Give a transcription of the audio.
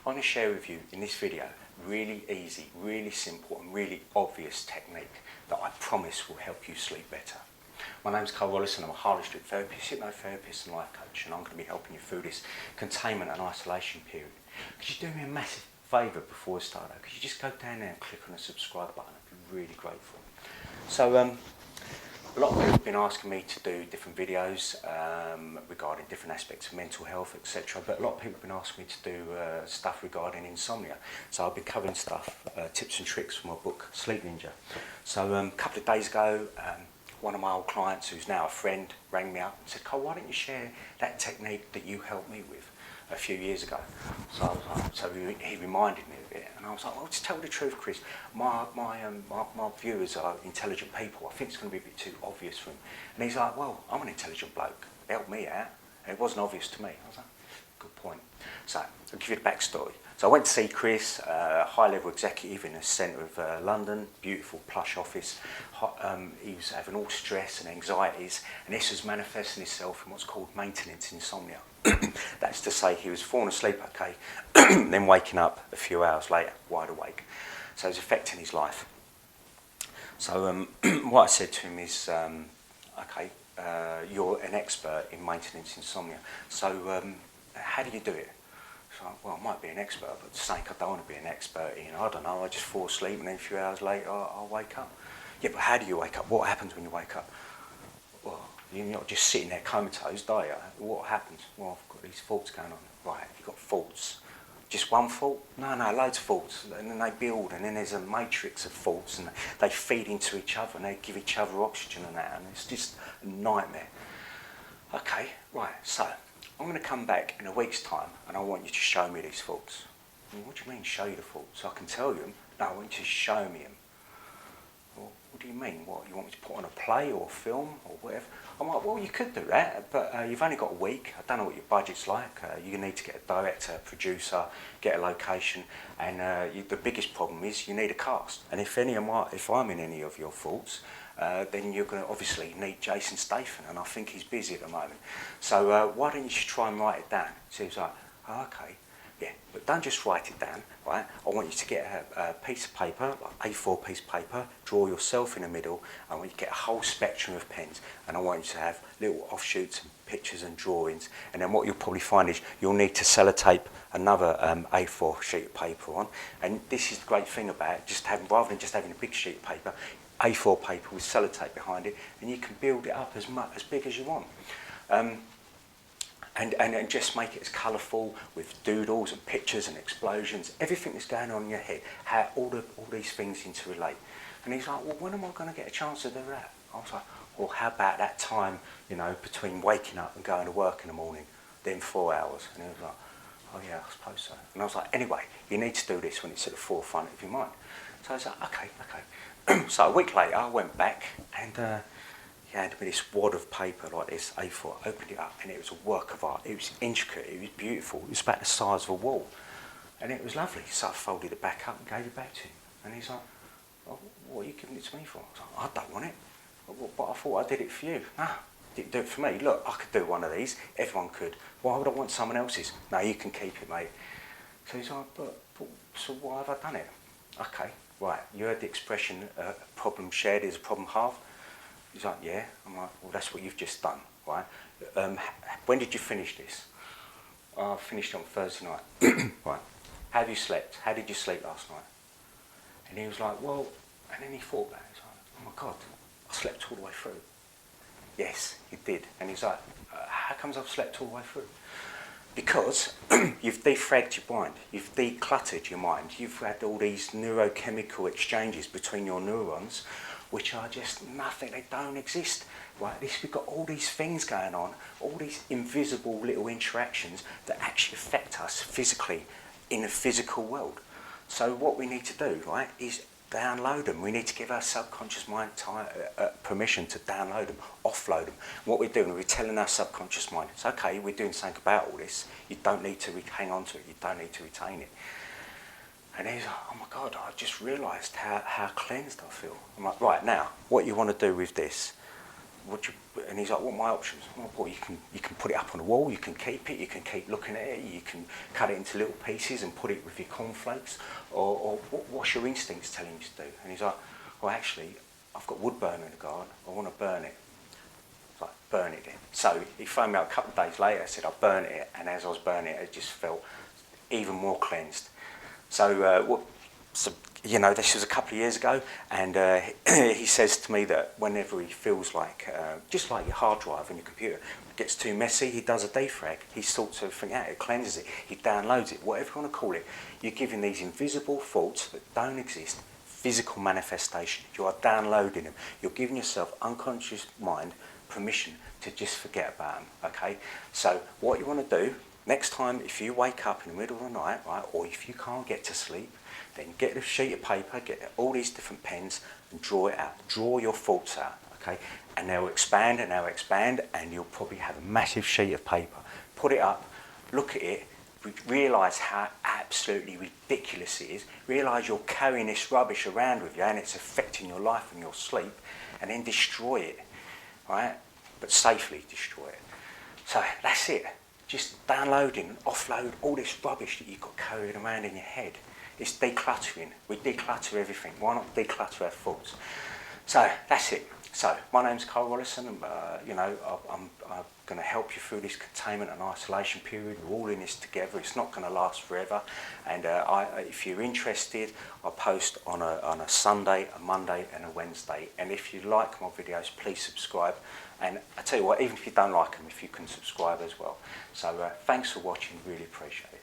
I'm going to share with you in this video really easy, really simple and really obvious technique that I promise will help you sleep better. My name's Karl-Rollison, I'm a holistic therapist, hypnotherapist and life coach, and I'm going to be helping you through this containment and isolation period. Could you do me a massive favour before we start though? Could you just go down there and click on the subscribe button? I'd be really grateful. So a lot of people have been asking me to do different videos regarding different aspects of mental health, etc. But a lot of people have been asking me to do stuff regarding insomnia. So I've been covering stuff, tips and tricks from my book, Sleep Ninja. So a couple of days ago, one of my old clients, who's now a friend, rang me up and said, "Carl, why don't you share that technique that you helped me with a few years ago?" So I was like, he reminded me of it, and I was like, "Well, to tell the truth, Chris, my viewers are intelligent people. I think it's going to be a bit too obvious for them." And he's like, "Well, I'm an intelligent bloke. Help me out." And it wasn't obvious to me. I was like, "Good point." So I'll give you the backstory. So I went to see Chris, a high-level executive in the centre of London, beautiful plush office. He was having all stress and anxieties, and this was manifesting itself in what's called maintenance insomnia. That's to say he was falling asleep okay, then waking up a few hours later, wide awake. So it was affecting his life. So what I said to him is, okay, you're an expert in maintenance insomnia, so how do you do it? So, well, I might be an expert, but the sake I don't want to be an expert in, I don't know, I just fall asleep and then a few hours later I'll wake up. Yeah, but how do you wake up? What happens when you wake up? Well, you're not just sitting there comatose, do you? What happens? Well, I've got these thoughts going on. Right, you've got thoughts. Just one thought? No, loads of thoughts. And then they build, and then there's a matrix of thoughts, and they feed into each other, and they give each other oxygen and that, and it's just a nightmare. Okay, right, so I'm going to come back in a week's time, and I want you to show me these thoughts. Well, what do you mean, show you the thoughts? I can tell you them. No, I want you to show me them. Well, what do you mean? What, you want me to put on a play or a film or whatever? I'm like, well, you could do that, but you've only got a week. I don't know what your budget's like. You need to get a director, a producer, get a location, and the biggest problem is you need a cast. And if I'm in any of your thoughts, then you're going to obviously need Jason Statham, and I think he's busy at the moment. So why don't you just try and write it down? So he was like, "Oh, okay, yeah, but don't just write it down, right? I want you to get a piece of paper, like A4 piece of paper, draw yourself in the middle. I want you to get a whole spectrum of pens, and I want you to have little offshoots and pictures and drawings. And then what you'll probably find is you'll need to sellotape another A4 sheet of paper on. And this is the great thing about it, rather than just having a big sheet of paper, A4 paper with sellotape behind it, and you can build it up as big as you want. And just make it as colourful with doodles and pictures and explosions, everything that's going on in your head, how all these things interrelate." And he's like, "Well, when am I going to get a chance to do that?" I was like, "Well, how about that time, between waking up and going to work in the morning, then 4 hours?" And he was like, "Oh yeah, I suppose so." And I was like, "Anyway, you need to do this when it's at the forefront of your mind." So I was like, okay. So a week later, I went back, and he handed me this wad of paper like this, A4. I opened it up, and it was a work of art. It was intricate, it was beautiful, it was about the size of a wall, and it was lovely. So I folded it back up and gave it back to him, and he's like, "Oh, what are you giving it to me for?" I was like, "I don't want it, but I thought I did it for you." "No, didn't do it for me. Look, I could do one of these, everyone could. Why would I want someone else's?" "No, you can keep it, mate." So he's like, but so why have I done it?" "Okay, right, you heard the expression, problem shared is a problem halved." He's like, "Yeah." I'm like, "Well, that's what you've just done, right? When did you finish this?" "I finished on Thursday night." "Right. How have you slept? How did you sleep last night?" And he was like, "Well," and then he thought about it. He's like, "Oh my God, I slept all the way through." "Yes, you did." And he's like, "How comes I've slept all the way through?" "Because you've defragged your mind, you've decluttered your mind, you've had all these neurochemical exchanges between your neurons, which are just nothing, they don't exist, right? We've got all these things going on, all these invisible little interactions that actually affect us physically in the physical world. So what we need to do, right, is download them. We need to give our subconscious mind permission to download them, offload them. What we're doing, we're telling our subconscious mind, it's okay, we're doing something about all this, you don't need to hang on to it, you don't need to retain it. And he's like, "Oh my God, I just realised how cleansed I feel." I'm like, "Right, now, what you want to do with this, and he's like, what are my options? Well, you can put it up on the wall, you can keep it, you can keep looking at it, you can cut it into little pieces and put it with your cornflakes, or what's your instincts telling you to do? And he's like, well, actually, I've got wood burner in the garden, I want to burn it. It's like, burn it then. So he phoned me up a couple of days later, said I burnt it, and as I was burning it, it just felt even more cleansed. So, you know, this was a couple of years ago, and he says to me that whenever he feels like, just like your hard drive on your computer, gets too messy, he does a defrag. He sorts everything out, it cleanses it, he downloads it, whatever you want to call it. You're giving these invisible thoughts that don't exist physical manifestation. You are downloading them. You're giving yourself, unconscious mind, permission to just forget about them, okay? So what you want to do, next time if you wake up in the middle of the night, right, or if you can't get to sleep, then get a sheet of paper, get all these different pens and draw it out. Draw your thoughts out, okay? And they'll expand and they'll expand, and you'll probably have a massive sheet of paper. Put it up, look at it, realise how absolutely ridiculous it is. Realise you're carrying this rubbish around with you and it's affecting your life and your sleep, and then destroy it, right? But safely destroy it. So that's it. Just downloading and offload all this rubbish that you've got carried around in your head. It's decluttering. We declutter everything. Why not declutter our thoughts? So that's it. So my name's Karl-Rollison, and you know, I'm going to help you through this containment and isolation period. We're all in this together. It's not going to last forever. And if you're interested, I post on a Sunday, a Monday, and a Wednesday. And if you like my videos, please subscribe. And I tell you what, even if you don't like them, if you can subscribe as well. So thanks for watching. Really appreciate it.